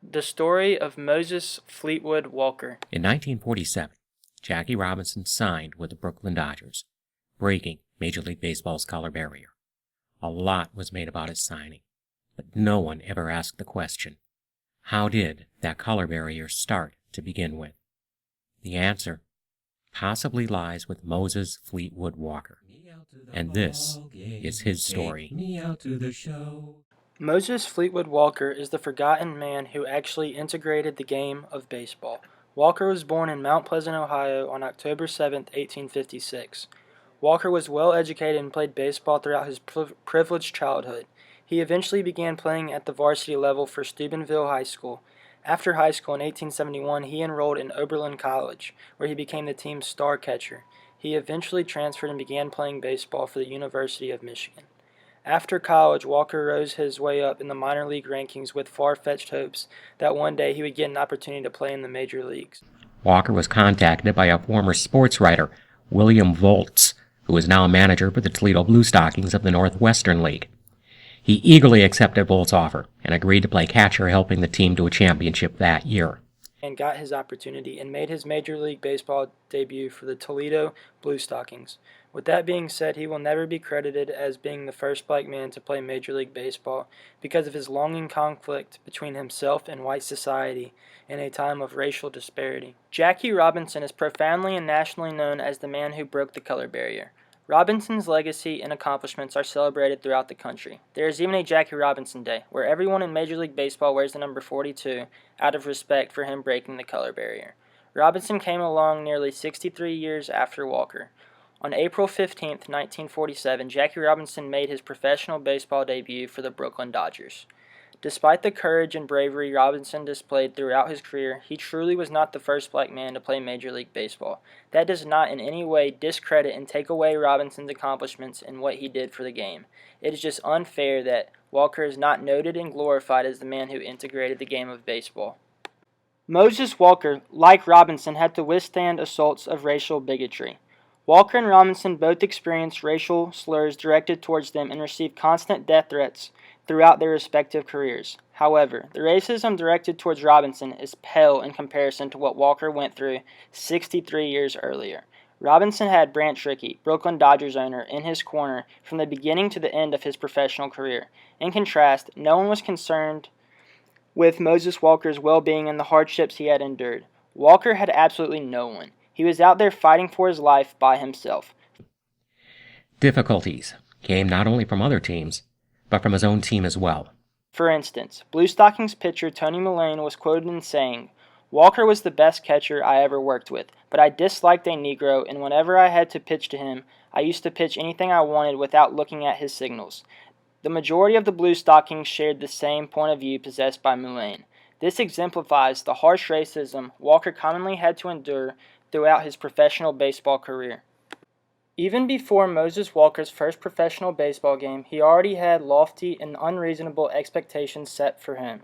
The story of Moses Fleetwood Walker. In 1947, Jackie Robinson signed with the Brooklyn Dodgers, breaking Major League Baseball's color barrier. A lot was made about his signing, but no one ever asked the question, how did that color barrier start to begin with? The answer possibly lies with Moses Fleetwood Walker, and this is his story. Moses Fleetwood Walker is the forgotten man who actually integrated the game of baseball. Walker was born in Mount Pleasant, Ohio on October 7, 1856. Walker was well educated and played baseball throughout his privileged childhood. He eventually began playing at the varsity level for Steubenville High School. After high school in 1871, he enrolled in Oberlin College, where he became the team's star catcher. He eventually transferred and began playing baseball for the University of Michigan. After college, Walker rose his way up in the minor league rankings with far-fetched hopes that one day he would get an opportunity to play in the major leagues. Walker was contacted by a former sports writer, William Voltz, who is now a manager for the Toledo Blue Stockings of the Northwestern League. He eagerly accepted Voltz's offer and agreed to play catcher, helping the team to a championship that year. And got his opportunity and made his Major League Baseball debut for the Toledo Blue Stockings. With that being said, he will never be credited as being the first black man to play Major League Baseball because of his longing conflict between himself and white society in a time of racial disparity. Jackie Robinson is profoundly and nationally known as the man who broke the color barrier. Robinson's legacy and accomplishments are celebrated throughout the country. There is even a Jackie Robinson Day, where everyone in Major League Baseball wears the number 42 out of respect for him breaking the color barrier. Robinson came along nearly 63 years after Walker. On April 15, 1947, Jackie Robinson made his professional baseball debut for the Brooklyn Dodgers. Despite the courage and bravery Robinson displayed throughout his career, he truly was not the first black man to play Major League Baseball. That does not in any way discredit and take away Robinson's accomplishments and what he did for the game. It is just unfair that Walker is not noted and glorified as the man who integrated the game of baseball. Moses Walker, like Robinson, had to withstand assaults of racial bigotry. Walker and Robinson both experienced racial slurs directed towards them and received constant death threats throughout their respective careers. However, the racism directed towards Robinson is pale in comparison to what Walker went through 63 years earlier. Robinson had Branch Rickey, Brooklyn Dodgers owner, in his corner from the beginning to the end of his professional career. In contrast, no one was concerned with Moses Walker's well-being and the hardships he had endured. Walker had absolutely no one. He was out there fighting for his life by himself. Difficulties came not only from other teams, but from his own team as well. For instance, Blue Stockings pitcher Tony Mullane was quoted in saying, "Walker was the best catcher I ever worked with, but I disliked a Negro, and whenever I had to pitch to him, I used to pitch anything I wanted without looking at his signals." The majority of the Blue Stockings shared the same point of view possessed by Mullane. This exemplifies the harsh racism Walker commonly had to endure throughout his professional baseball career. Even before Moses Walker's first professional baseball game, he already had lofty and unreasonable expectations set for him.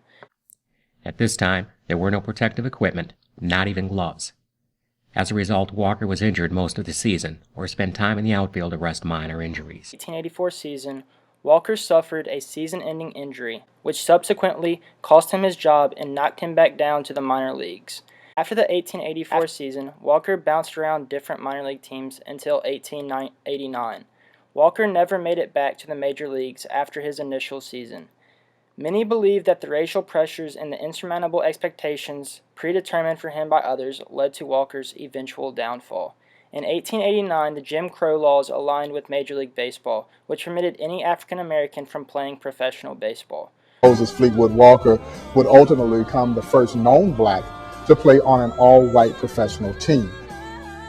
At this time, there were no protective equipment, not even gloves. As a result, Walker was injured most of the season, or spent time in the outfield to rest minor injuries. In the 1884 season, Walker suffered a season-ending injury, which subsequently cost him his job and knocked him back down to the minor leagues. After the 1884 season, Walker bounced around different minor league teams until 1889. Walker never made it back to the major leagues after his initial season. Many believe that the racial pressures and the insurmountable expectations predetermined for him by others led to Walker's eventual downfall. In 1889, the Jim Crow laws aligned with Major League Baseball, which permitted any African American from playing professional baseball. Moses Fleetwood Walker would ultimately become the first known black to play on an all-white professional team.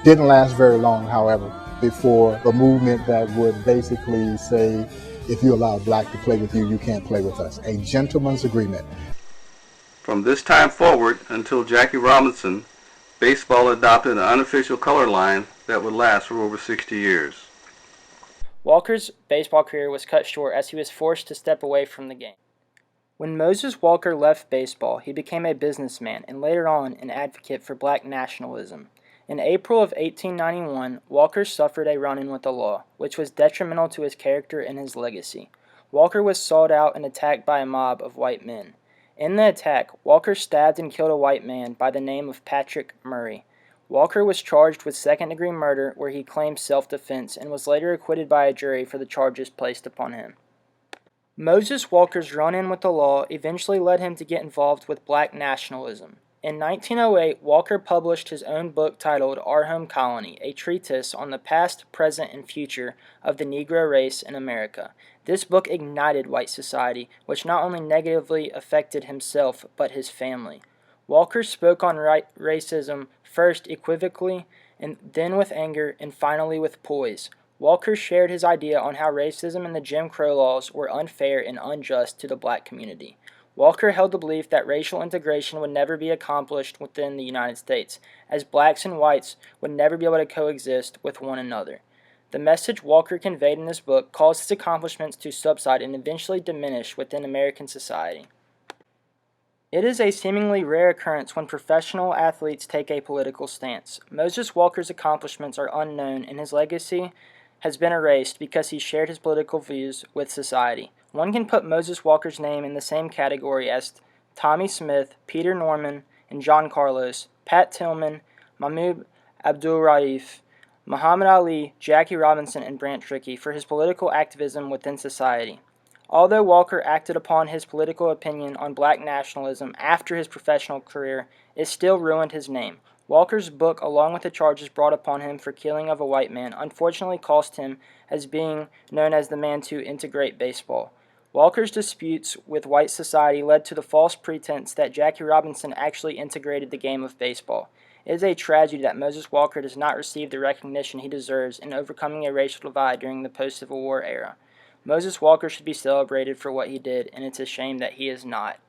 Didn't last very long, however, before the movement that would basically say, if you allow black to play with you, you can't play with us. A gentleman's agreement. From this time forward until Jackie Robinson, baseball adopted an unofficial color line that would last for over 60 years. Walker's baseball career was cut short as he was forced to step away from the game. When Moses Walker left baseball, he became a businessman and later on an advocate for black nationalism. In April of 1891, Walker suffered a run-in with the law, which was detrimental to his character and his legacy. Walker was sought out and attacked by a mob of white men. In the attack, Walker stabbed and killed a white man by the name of Patrick Murray. Walker was charged with second-degree murder, where he claimed self-defense, and was later acquitted by a jury for the charges placed upon him. Moses Walker's run-in with the law eventually led him to get involved with black nationalism. In 1908, Walker published his own book titled Our Home Colony, a treatise on the past, present, and future of the Negro race in America. This book ignited white society, which not only negatively affected himself, but his family. Walker spoke on racism first equivocally, and then with anger, and finally with poise. Walker shared his idea on how racism and the Jim Crow laws were unfair and unjust to the black community. Walker held the belief that racial integration would never be accomplished within the United States, as blacks and whites would never be able to coexist with one another. The message Walker conveyed in this book caused his accomplishments to subside and eventually diminish within American society. It is a seemingly rare occurrence when professional athletes take a political stance. Moses Walker's accomplishments are unknown, and his legacy has been erased because he shared his political views with society. One can put Moses Walker's name in the same category as Tommy Smith, Peter Norman, and John Carlos, Pat Tillman, Mahmoud Abdul-Rauf, Muhammad Ali, Jackie Robinson, and Branch Rickey for his political activism within society. Although Walker acted upon his political opinion on black nationalism after his professional career, it still ruined his name. Walker's book, along with the charges brought upon him for killing of a white man, unfortunately cost him as being known as the man to integrate baseball. Walker's disputes with white society led to the false pretense that Jackie Robinson actually integrated the game of baseball. It is a tragedy that Moses Walker does not receive the recognition he deserves in overcoming a racial divide during the post-Civil War era. Moses Walker should be celebrated for what he did, and it's a shame that he is not.